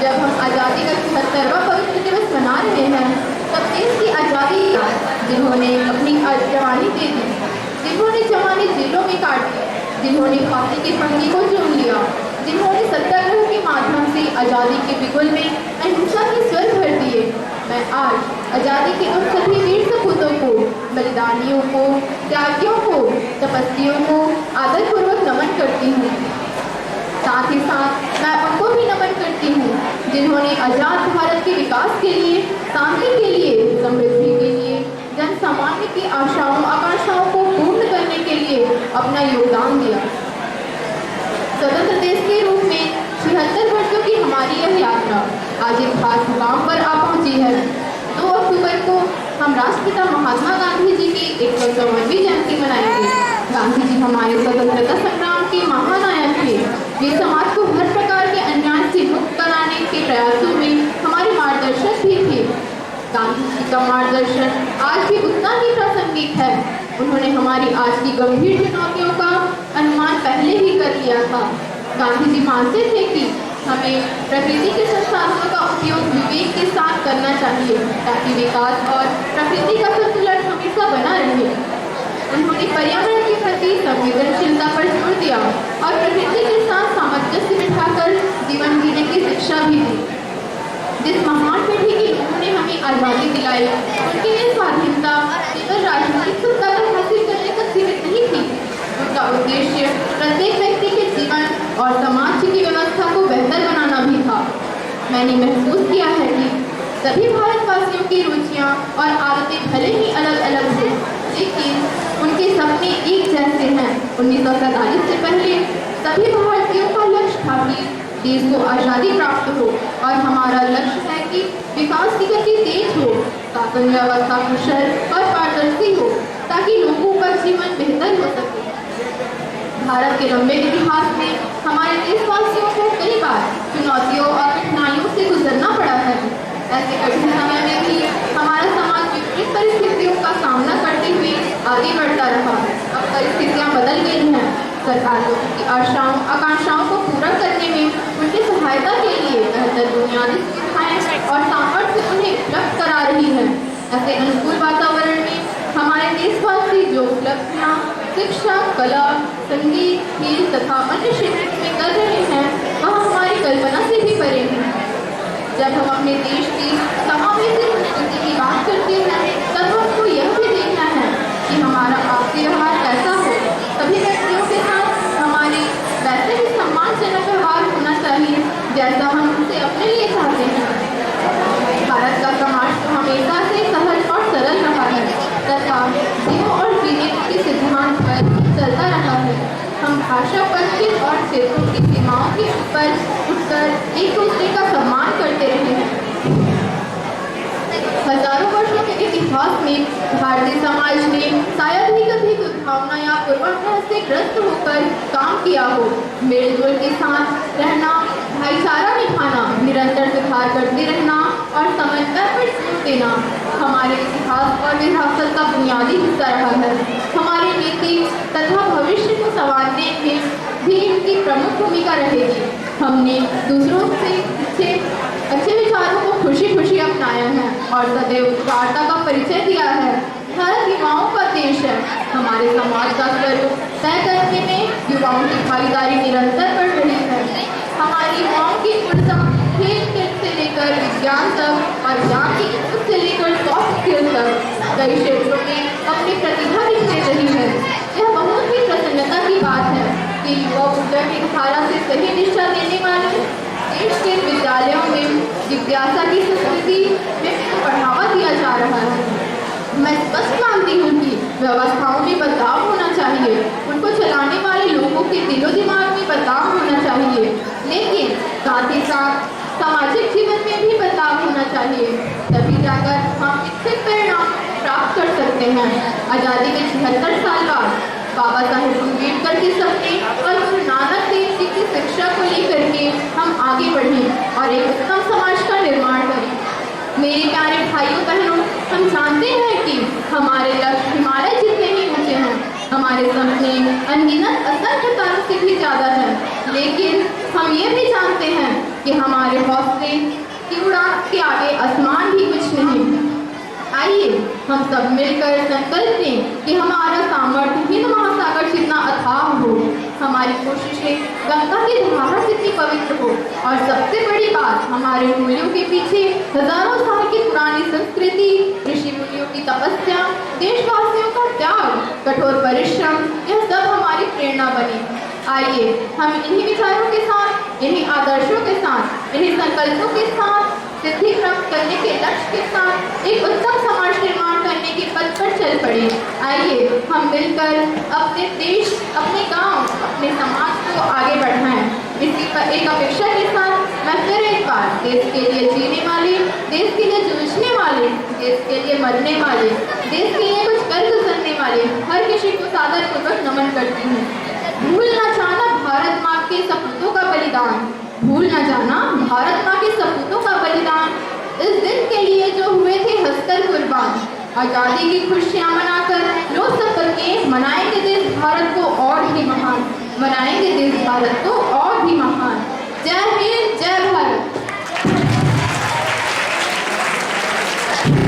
जब हम आज़ादी का 76वां पवित्र दिवस मना रहे हैं, तब देश की आज़ादी जिन्होंने अपनी जवानी दे दी, जिन्होंने जवानी जेलों में काटी, जिन्होंने फांसी की पंक्ति को चुन लिया, जिन्होंने सत्याग्रह के माध्यम से आज़ादी के बिगुल में अहिंसा के स्वर भर दिए, मैं आज आज़ादी के उन सभी वीर सपूतों को, बलिदानियों को, त्यागियों को, तपस्वियों को आदरपूर्वक नमन करती हूँ। साथ ही साथ मैं उनको भी नमन करती हूँ जिन्होंने आज़ाद भारत के विकास के लिए, शांति के लिए, समृद्धि के लिए, जन सामान्य की आशाओं आकांक्षाओं को पूर्ण करने के लिए अपना योगदान दिया। स्वतंत्र देश के रूप में 76 वर्षों की हमारी यह यात्रा आज एक खास मुकाम पर आ पहुंची है। 2 अक्टूबर को हम राष्ट्रपिता महात्मा गांधी जी की 154वीं जयंती मनाएंगे। गांधी जी हमारे स्वतंत्रता संग्राम के महानायक थे। वे समाज को हर प्रकार के अन्याय से मुक्त कराने के प्रयासों में हमारे मार्गदर्शक भी थे। गांधी जी का मार्गदर्शन आज भी उतना ही प्रासंगिक है। उन्होंने हमारी आज की गंभीर चुनौतियों का अनुमान पहले ही कर लिया था। गांधी जी मानते थे कि हमें प्रकृति के संसाधनों का उपयोग विवेक के साथ करना चाहिए ताकि विकास और प्रकृति का संतुलन हमेशा बना रहे। उन्होंने पर्यावरण के प्रति संवेदनशीलता पर जोर दिया और प्रकृति के साथ सामंजस्य बिठाकर जीवन जीने की शिक्षा भी दी। जिस महान पीढ़ी की उन्होंने हमें आज़ादी दिलाई, उनकी ये स्वाधीनता केवल राजनीतिक सत्ता को हासिल करने तक सीमित नहीं थी। उनका उद्देश्य प्रत्येक व्यक्ति के जीवन और समाज की व्यवस्था को बेहतर बनाना भी था। मैंने महसूस किया है कि सभी भारतवासियों की रुचियाँ और आदतें भले ही अलग अलग हों, लेकिन उनके सपने एक जैसे हैं। 1947 से पहले सभी भारतीयों का लक्ष्य था कि देश को आज़ादी प्राप्त हो और हमारा लक्ष्य है कि विकास की गति तेज हो, शासन व्यवस्था कुशल और पारदर्शी हो ताकि लोगों का जीवन बेहतर हो सके। भारत के लंबे इतिहास में हमारे देशवासियों को कई बार चुनौतियों और कठिनाइयों से गुजरना पड़ा है। ऐसे कठिन समय में भी हमारा समाज विपरीत परिस्थितियों का सामना करते हुए आगे बढ़ता रहा। अब परिस्थितियाँ बदल गई हैं। सरकार लोगों की आशाओं आकांक्षाओं को पूरा करने में उनकी सहायता के लिए बेहतर बुनियादी सुविधाएं और सामर्थ्य उन्हें उपलब्ध करा रही है। ऐसे अनुकूल वातावरण में हमारे देशवासी जो उपलब्धियाँ शिक्षा, कला, संगीत, खेल तथा अन्य क्षेत्रों में कर रहे हैं, वह हमारी कल्पना से भी परे हैं। जब हम अपने देश की समावेशी संस्कृति की बात करते हैं, तब हमको यह भी देखना है कि हमारा आपसी व्यवहार कैसा हो। सभी व्यक्तियों के साथ हमारे वैसे ही सम्मानजनक व्यवहार होना चाहिए जैसा हम उसे अपने लिए चाहते हैं। भारत का समाज तो हमेशा से सहज और सरल रहा है तथा जीव और जीने के सिद्धांत पर चलता रहा है। हम भाषा, परिचय और क्षेत्रों की सीमाओं के ऊपर उठकर एक दूसरे का सम्मान करते रहे हैं। हजारों वर्षों के इतिहास में भारतीय समाज ने शायद ही कभी दुर्भावना या पूर्वाग्रह से ग्रस्त होकर काम किया हो। मेलजोल के साथ रहना, भाईचारा निभाना, निरंतर सुधार करते रहना और समन्वय पर जोर देना हमारे इतिहास और विरासत का बुनियादी हिस्सा रहा है। हमारे नीति तथा भविष्य को संवारने में भी इनकी प्रमुख भूमिका रहेगी। हमने दूसरों से अच्छे विचारों को खुशी खुशी अपनाया है और सदैव उदारता का परिचय दिया है। भारत युवाओं का देश है। हमारे समाज का स्वरूप तय करने में युवाओं की भागीदारी निरंतर बढ़ रही है। हमारी युवाओं की ऊर्जा खेल से लेकर विज्ञान तक और ज्ञान की इनपुट से लेकर सॉफ्ट स्किल तक कई क्षेत्रों में अपनी प्रतिभा दिखा रही है। यह बहुत ही प्रसन्नता की बात है कि युवा ऊर्जा की धारा से सही दिशा देने वाले देश के विद्यालयों में जिज्ञासा की संस्कृति में बढ़ावा दिया जा रहा है। मैं स्पष्ट मानती हूँ कि व्यवस्थाओं में बदलाव होना चाहिए, उनको चलाने वाले लोगों के दिलो दिमाग में बदलाव होना चाहिए, लेकिन साथ ही साथ सामाजिक जीवन में भी बदलाव होना चाहिए। तभी जाकर हम इच्छित परिणाम प्राप्त कर सकते हैं। आज़ादी के 76 साल बाद बाबा साहेब अम्बेडकर के सपने और गुरु नानक देव जी की शिक्षा को लेकर के हम आगे बढ़ें और एक उत्तम समाज का निर्माण करें। मेरे प्यारे भाइयों बहनों, हम जानते हैं कि हमारे लक्ष्य हिमालय जितने ही ऊंचे हैं, हमारे सपने अनगिनत असंख्य तारों से भी ज़्यादा है, लेकिन हम ये भी जानते हैं कि हमारे हौसले की उड़ान के आगे आसमान भी कुछ नहीं। आइए हम सब मिलकर संकल्प लें कि हमारा सामर्थ्य हिंद महासागर जितना अथाह हो, हमारी कोशिशें गंगा की धारा जितनी पवित्र हो, और सबसे बड़ी बात, हमारे मूल्यों के पीछे हजारों साल की पुरानी संस्कृति, ऋषि मुनियों की तपस्या, देशवासियों का त्याग, कठोर परिश्रम, यह सब हमारी प्रेरणा बने। आइए हम इन्हीं विचारों के साथ, इन्हीं आदर्शों के साथ, इन्हीं संकल्पों के साथ, सिद्धि प्राप्त करने के लक्ष्य के साथ एक उत्तम समाज निर्माण करने के पथ पर चल पड़े। आइए हम मिलकर अपने देश, अपने गांव, अपने समाज को आगे बढ़ाएं। इसी पर एक अपेक्षा के साथ मैं फिर एक बार देश के लिए जीने वाले, देश के लिए जूझने वाले, देश के लिए मरने वाले, देश के लिए कुछ कर गुजरने वाले हर किसी को सादर पूर्वक नमन करती हूँ। भूल न जाना भारत माँ के सपूतों का बलिदान, भूल न जाना भारत माँ के सपूतों का बलिदान, इस दिन के लिए जो हुए थे हंसकर कुर्बान। आज़ादी की खुशियाँ मनाकर रोज सब करके मनाएंगे देश भारत को और भी महान, मनाएंगे देश भारत को